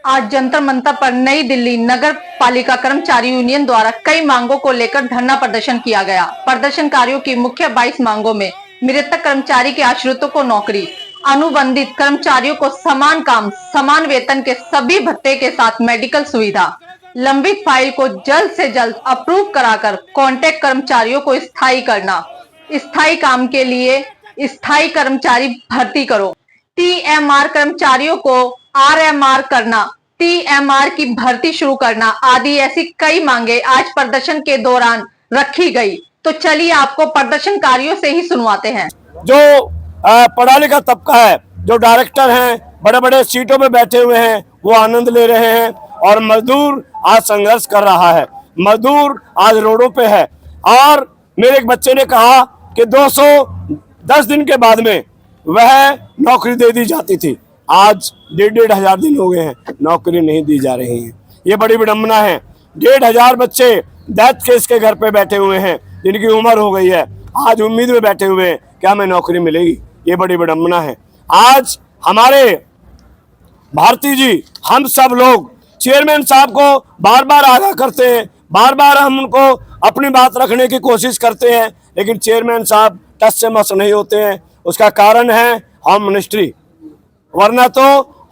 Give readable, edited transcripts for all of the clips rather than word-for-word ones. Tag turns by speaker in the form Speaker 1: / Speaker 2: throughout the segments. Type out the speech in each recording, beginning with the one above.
Speaker 1: आज जंतर मंतर पर नई दिल्ली नगर पालिका कर्मचारी यूनियन द्वारा कई मांगों को लेकर धरना प्रदर्शन किया गया। प्रदर्शनकारियों की मुख्य 22 मांगों में मृतक कर्मचारी के आश्रितों को नौकरी, अनुबंधित कर्मचारियों को समान काम समान वेतन के सभी भत्ते के साथ मेडिकल सुविधा, लंबित फाइल को जल्द से जल्द अप्रूव कराकर कॉन्ट्रैक्ट कर्मचारियों को स्थायी करना, स्थायी काम के लिए स्थायी कर्मचारी भर्ती करो, टीएमआर कर्मचारियों को आरएमआर करना, टीएमआर की भर्ती शुरू करना आदि ऐसी कई मांगे आज प्रदर्शन के दौरान रखी गई। तो चलिए आपको प्रदर्शनकारियों से ही सुनवाते हैं।
Speaker 2: जो पढ़ा लिखा तबका है, जो डायरेक्टर हैं, बड़े बड़े सीटों में बैठे हुए हैं, वो आनंद ले रहे हैं और मजदूर आज संघर्ष कर रहा है। मजदूर आज रोडों पे है। और मेरे एक बच्चे ने कहा कि 210 दिन के बाद में वह नौकरी दे दी जाती थी। आज 1,500 दिन हो गए हैं, नौकरी नहीं दी जा रही है। ये बड़ी विडम्बना है। 1,500 बच्चे डेथ केस के घर पे बैठे हुए हैं, जिनकी उम्र हो गई है, आज उम्मीद में बैठे हुए हैं कि हमें नौकरी मिलेगी। ये बड़ी विडम्बना है। आज हमारे भारती जी, हम सब लोग चेयरमैन साहब को बार बार आगाह करते हैं, बार बार हम उनको अपनी बात रखने की कोशिश करते हैं, लेकिन चेयरमैन साहब टस से मस नहीं होते हैं। उसका कारण है होम मिनिस्ट्री। वरना तो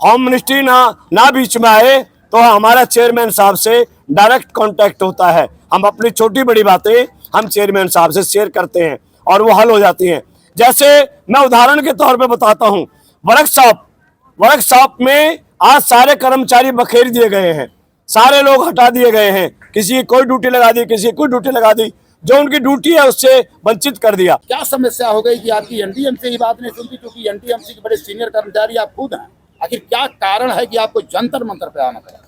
Speaker 2: होम मिनिस्ट्री ना बीच में आए तो हमारा चेयरमैन साहब से डायरेक्ट कांटेक्ट होता है। हम अपनी छोटी बड़ी बातें हम चेयरमैन साहब से शेयर करते हैं और वो हल हो जाती हैं। जैसे मैं उदाहरण के तौर पे बताता हूँ, वर्कशॉप में आज सारे कर्मचारी बखेर दिए गए हैं, सारे लोग हटा दिए गए हैं। किसी की कोई ड्यूटी लगा दी, किसी की कोई ड्यूटी लगा दी, जो उनकी ड्यूटी है उससे वंचित कर दिया।
Speaker 3: क्या समस्या हो गई कि आपकी एनटीएमसी की बात नहीं सुनती, क्योंकि एनटीएमसी के बड़े सीनियर कर्मचारी आप खुद हैं। आखिर क्या कारण है कि आपको जंतर मंतर पे आना पड़ा?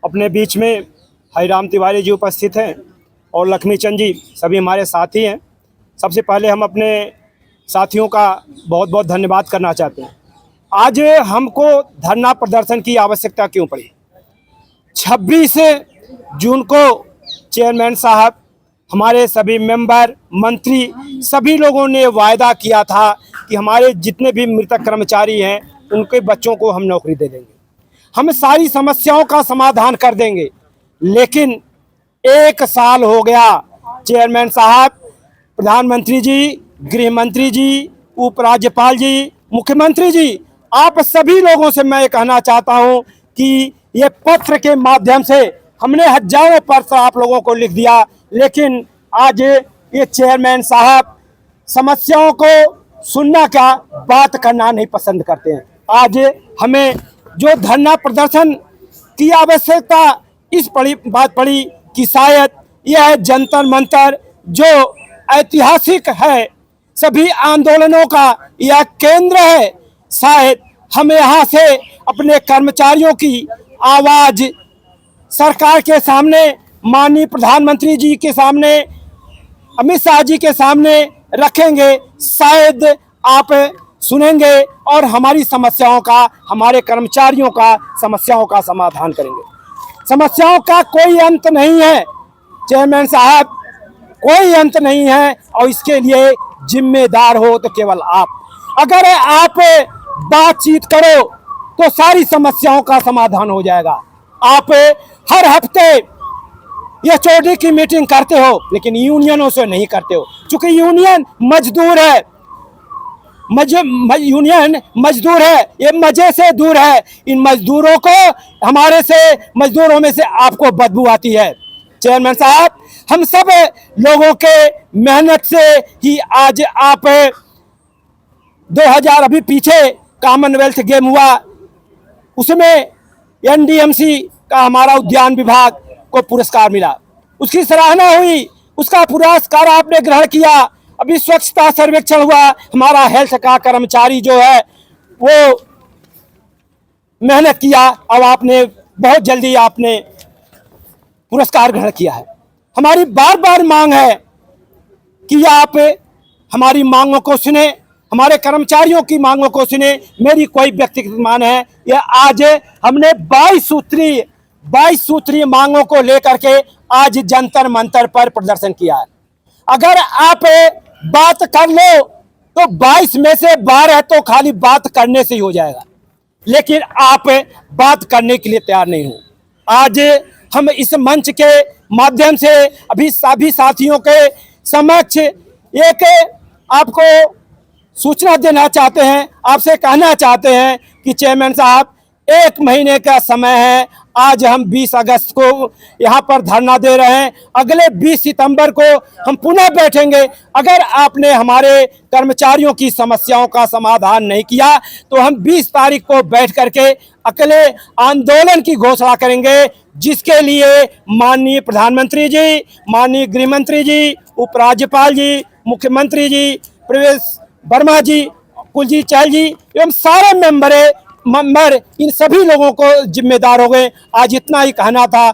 Speaker 4: अपने बीच में हरिराम तिवारी जी उपस्थित हैं और लक्ष्मी चंद जी सभी हमारे साथी हैं। सबसे पहले हम अपने साथियों का बहुत बहुत धन्यवाद करना चाहते हैं। आज हमको धरना प्रदर्शन की आवश्यकता क्यों पड़ी? 26 जून को चेयरमैन साहब, हमारे सभी मेंबर, मंत्री, सभी लोगों ने वायदा किया था कि हमारे जितने भी मृतक कर्मचारी हैं उनके बच्चों को हम नौकरी दे देंगे, हम सारी समस्याओं का समाधान कर देंगे। लेकिन 1 साल हो गया, चेयरमैन साहब, प्रधानमंत्री जी, गृह मंत्री जी, उपराज्यपाल जी, मुख्यमंत्री जी, आप सभी लोगों से मैं कहना चाहता हूं कि ये पत्र के माध्यम से हमने हजारों पत्र आप लोगों को लिख दिया, लेकिन आज ये चेयरमैन साहब समस्याओं को सुनना क्या, बात करना नहीं पसंद करते हैं। आज हमें जो धरना प्रदर्शन की आवश्यकता इस बात पड़ी कि शायद यह जंतर मंतर जो ऐतिहासिक है, सभी आंदोलनों का यह केंद्र है, शायद हम यहाँ से अपने कर्मचारियों की आवाज सरकार के सामने, माननीय प्रधानमंत्री जी के सामने, अमित शाह जी के सामने रखेंगे। शायद आप सुनेंगे और हमारी समस्याओं का, हमारे कर्मचारियों का समस्याओं का समाधान करेंगे। समस्याओं का कोई अंत नहीं है चेयरमैन साहब, कोई अंत नहीं है, और इसके लिए जिम्मेदार हो तो केवल आप। अगर आप बातचीत करो तो सारी समस्याओं का समाधान हो जाएगा। आप हर हफ्ते ये चौधरी की मीटिंग करते हो, लेकिन यूनियनों से नहीं करते हो, क्योंकि यूनियन मजदूर है, यूनियन मजदूर है, ये मजे से दूर है। इन मजदूरों को, हमारे से मजदूरों में से आपको बदबू आती है। चेयरमैन साहब, हम सब लोगों के मेहनत से ही आज आप 2000 अभी पीछे कॉमनवेल्थ गेम हुआ, उसमें एनडीएमसी का हमारा उद्यान विभाग को पुरस्कार मिला, उसकी सराहना हुई, उसका पुरस्कार आपने ग्रहण किया। अभी स्वच्छता सर्वेक्षण हुआ, हमारा हेल्थ का कर्मचारी जो है वो मेहनत किया और आपने बहुत जल्दी आपने पुरस्कार ग्रहण किया है। हमारी बार बार मांग है कि आप हमारी मांगों को सुने, हमारे कर्मचारियों की मांगों को सुने। मेरी कोई व्यक्तिगत मांग है, यह आज हमने 22 सूत्रीय मांगों को लेकर के आज जंतर मंतर पर प्रदर्शन किया है। अगर आप बात कर लो तो 22 में से 12 तो खाली बात करने से ही हो जाएगा। लेकिन आप बात करने के लिए तैयार नहीं हो। आज हम इस मंच के माध्यम से अभी सभी साथियों के समक्ष एक आपको सूचना देना चाहते हैं, आपसे कहना चाहते हैं कि चेयरमैन साहब 1 महीने का समय है। आज हम 20 अगस्त को यहाँ पर धरना दे रहे हैं, अगले 20 सितंबर को हम पुनः बैठेंगे। अगर आपने हमारे कर्मचारियों की समस्याओं का समाधान नहीं किया तो हम 20 तारीख को बैठ करके अकेले आंदोलन की घोषणा करेंगे, जिसके लिए माननीय प्रधानमंत्री जी, माननीय गृह मंत्री जी, उपराज्यपाल जी, मुख्यमंत्री जी, प्रवेश वर्मा जी, कुलजीत चहल जी एवं सारे मेंबर इन सभी लोगों को जिम्मेदार हो गए। आज इतना ही कहना था।